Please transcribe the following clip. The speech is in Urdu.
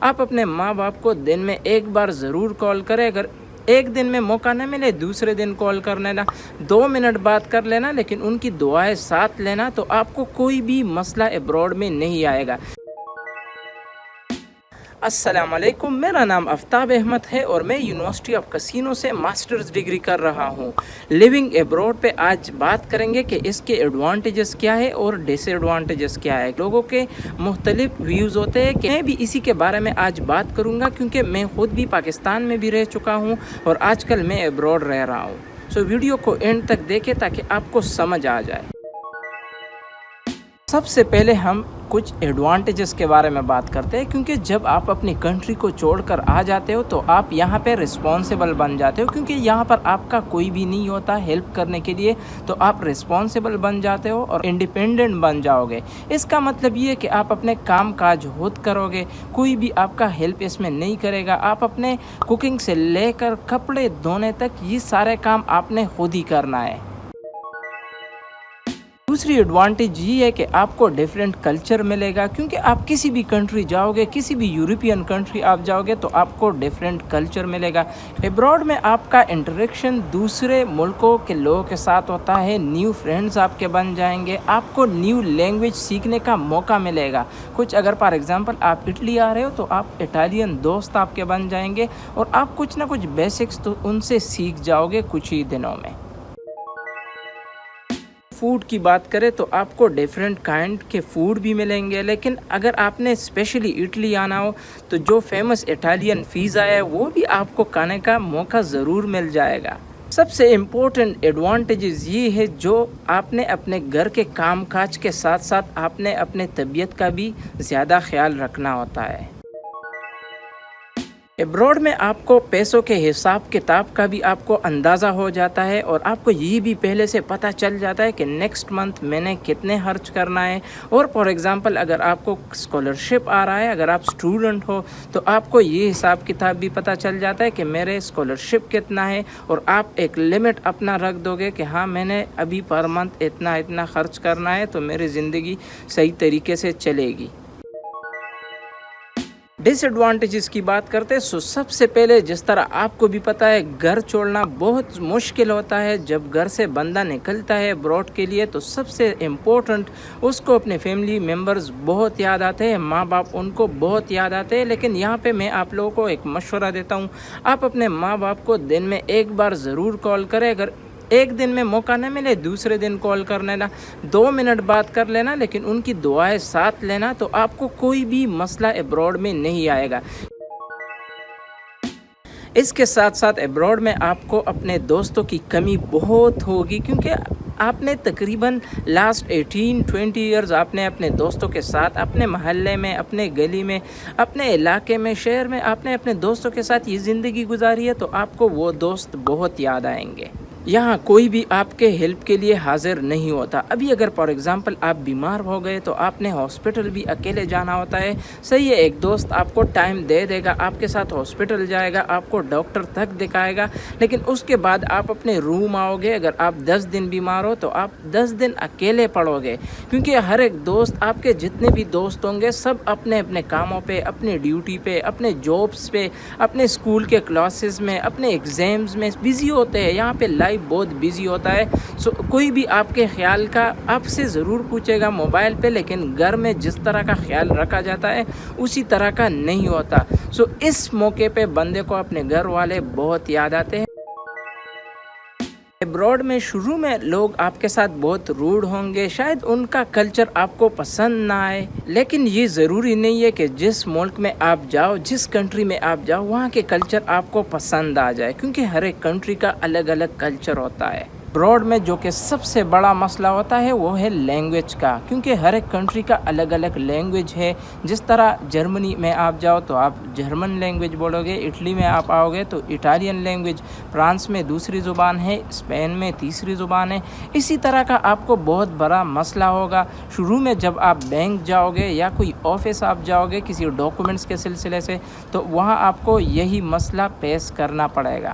آپ اپنے ماں باپ کو دن میں ایک بار ضرور کال کریں. اگر ایک دن میں موقع نہ ملے دوسرے دن کال کر لینا, 2 منٹ بات کر لینا, لیکن ان کی دعائیں ساتھ لینا, تو آپ کو کوئی بھی مسئلہ ابراڈ میں نہیں آئے گا. السلام علیکم, میرا نام آفتاب احمد ہے اور میں یونیورسٹی آف کسینو سے ماسٹرز ڈگری کر رہا ہوں. لیونگ ابراڈ پہ آج بات کریں گے کہ اس کے ایڈوانٹیجز کیا ہے اور ڈس ایڈوانٹیجز کیا ہے. لوگوں کے مختلف ویوز ہوتے ہیں کہ میں بھی اسی کے بارے میں آج بات کروں گا, کیونکہ میں خود بھی پاکستان میں بھی رہ چکا ہوں اور آج کل میں ابراڈ رہ رہا ہوں. سو ویڈیو کو اینڈ تک دیکھیں تاکہ آپ کو سمجھ آ جائے. سب سے پہلے ہم کچھ ایڈوانٹیجز کے بارے میں بات کرتے ہیں, کیونکہ جب آپ اپنی کنٹری کو چھوڑ کر آ جاتے ہو تو آپ یہاں پہ رسپانسیبل بن جاتے ہو, کیونکہ یہاں پر آپ کا کوئی بھی نہیں ہوتا ہیلپ کرنے کے لیے, تو آپ رسپانسیبل بن جاتے ہو اور انڈیپینڈنٹ بن جاؤ گے. اس کا مطلب یہ ہے کہ آپ اپنے کام کاج خود کرو گے, کوئی بھی آپ کا ہیلپ اس میں نہیں کرے گا. آپ اپنے کوکنگ سے لے کر کپڑے دھونے تک یہ سارے کام آپ نے خود ہی کرنا ہے. دوسری ایڈوانٹیج یہ ہے کہ آپ کو ڈیفرنٹ کلچر ملے گا, کیونکہ آپ کسی بھی کنٹری جاؤ گے, کسی بھی یورپین کنٹری آپ جاؤ گے تو آپ کو ڈیفرنٹ کلچر ملے گا. ابراڈ میں آپ کا انٹریکشن دوسرے ملکوں کے لوگوں کے ساتھ ہوتا ہے, نیو فرینڈز آپ کے بن جائیں گے, آپ کو نیو لینگویج سیکھنے کا موقع ملے گا. کچھ اگر فار ایگزامپل آپ اٹلی آ رہے ہو تو آپ اٹالین دوست آپ کے بن جائیں گے, اور آپ کچھ نہ کچھ بیسکس تو ان سے سیکھ جاؤ گے کچھ ہی دنوں میں. فوڈ کی بات کریں تو آپ کو ڈیفرنٹ کائنڈ کے فوڈ بھی ملیں گے, لیکن اگر آپ نے اسپیشلی اٹلی آنا ہو تو جو فیمس اٹالین پیزا ہے وہ بھی آپ کو کھانے کا موقع ضرور مل جائے گا. سب سے امپورٹنٹ ایڈوانٹیجز یہ ہے جو آپ نے اپنے گھر کے کام کاج کے ساتھ ساتھ آپ نے اپنے طبیعت کا بھی زیادہ خیال رکھنا ہوتا ہے. ابراڈ میں آپ کو پیسوں کے حساب کتاب کا بھی آپ کو اندازہ ہو جاتا ہے, اور آپ کو یہ بھی پہلے سے پتہ چل جاتا ہے کہ نیکسٹ منتھ میں نے کتنے خرچ کرنا ہے. اور فار ایگزامپل اگر آپ کو اسکالرشپ آ رہا ہے, اگر آپ اسٹوڈنٹ ہو تو آپ کو یہ حساب کتاب بھی پتہ چل جاتا ہے کہ میرے اسکالرشپ کتنا ہے, اور آپ ایک لمٹ اپنا رکھ دو گے کہ ہاں میں نے ابھی پر منتھ اتنا خرچ کرنا ہے تو میری زندگی صحیح طریقے سے چلے گی. ڈس ایڈوانٹیجز کی بات کرتے ہیں. سب سے پہلے جس طرح آپ کو بھی پتہ ہے گھر چھوڑنا بہت مشکل ہوتا ہے. جب گھر سے بندہ نکلتا ہے ابراڈ کے لیے تو سب سے امپورٹنٹ اس کو اپنے فیملی ممبرز بہت یاد آتے ہیں, ماں باپ ان کو بہت یاد آتے ہیں. لیکن یہاں پہ میں آپ لوگوں کو ایک مشورہ دیتا ہوں, آپ اپنے ماں باپ کو دن میں ایک بار ضرور کال کریں. اگر ایک دن میں موقع نہ ملے دوسرے دن کال کر لینا, 2 منٹ بات کر لینا, لیکن ان کی دعائیں ساتھ لینا, تو آپ کو کوئی بھی مسئلہ ابراڈ میں نہیں آئے گا. اس کے ساتھ ساتھ ابراڈ میں آپ کو اپنے دوستوں کی کمی بہت ہوگی, کیونکہ آپ نے تقریباً لاسٹ 18-20 ایئرز آپ نے اپنے دوستوں کے ساتھ اپنے محلے میں, اپنے گلی میں, اپنے علاقے میں, شہر میں آپ نے اپنے دوستوں کے ساتھ یہ زندگی گزاری ہے, تو آپ کو وہ دوست بہت یاد آئیں گے. یہاں کوئی بھی آپ کے ہیلپ کے لیے حاضر نہیں ہوتا. ابھی اگر فار ایگزامپل آپ بیمار ہو گئے تو آپ نے ہاسپٹل بھی اکیلے جانا ہوتا ہے. صحیح ہے, ایک دوست آپ کو ٹائم دے دے گا, آپ کے ساتھ ہاسپٹل جائے گا, آپ کو ڈاکٹر تک دکھائے گا, لیکن اس کے بعد آپ اپنے روم آؤ گے. اگر آپ 10 دن بیمار ہو تو آپ 10 دن اکیلے پڑو گے, کیونکہ ہر ایک دوست, آپ کے جتنے بھی دوست ہوں گے سب اپنے اپنے کاموں پہ, اپنے ڈیوٹی پہ, اپنے جابس پہ, اپنے اسکول کے کلاسز میں, اپنے ایگزامز میں بزی ہوتے ہیں. یہاں پہ لائف بہت بزی ہوتا ہے. کوئی بھی آپ کے خیال کا آپ سے ضرور پوچھے گا موبائل پہ, لیکن گھر میں جس طرح کا خیال رکھا جاتا ہے اسی طرح کا نہیں ہوتا. اس موقع پہ بندے کو اپنے گھر والے بہت یاد آتے ہیں. ابراڈ میں شروع میں لوگ آپ کے ساتھ بہت روڈ ہوں گے, شاید ان کا کلچر آپ کو پسند نہ آئے, لیکن یہ ضروری نہیں ہے کہ جس ملک میں آپ جاؤ, جس کنٹری میں آپ جاؤ, وہاں کے کلچر آپ کو پسند آ جائے, کیونکہ ہر ایک کنٹری کا الگ الگ کلچر ہوتا ہے. ابراڈ میں جو کہ سب سے بڑا مسئلہ ہوتا ہے وہ ہے لینگویج کا, کیونکہ ہر ایک کنٹری کا الگ الگ لینگویج ہے. جس طرح جرمنی میں آپ جاؤ تو آپ جرمن لینگویج بولو گے, اٹلی میں آپ آؤ گے تو اٹالین لینگویج, فرانس میں دوسری زبان ہے, اسپین میں تیسری زبان ہے. اسی طرح کا آپ کو بہت بڑا مسئلہ ہوگا شروع میں جب آپ بینک جاؤ گے یا کوئی آفس آپ جاؤ گے کسی ڈاکومنٹس کے سلسلے سے, تو وہاں آپ کو یہی مسئلہ پیش کرنا پڑے گا.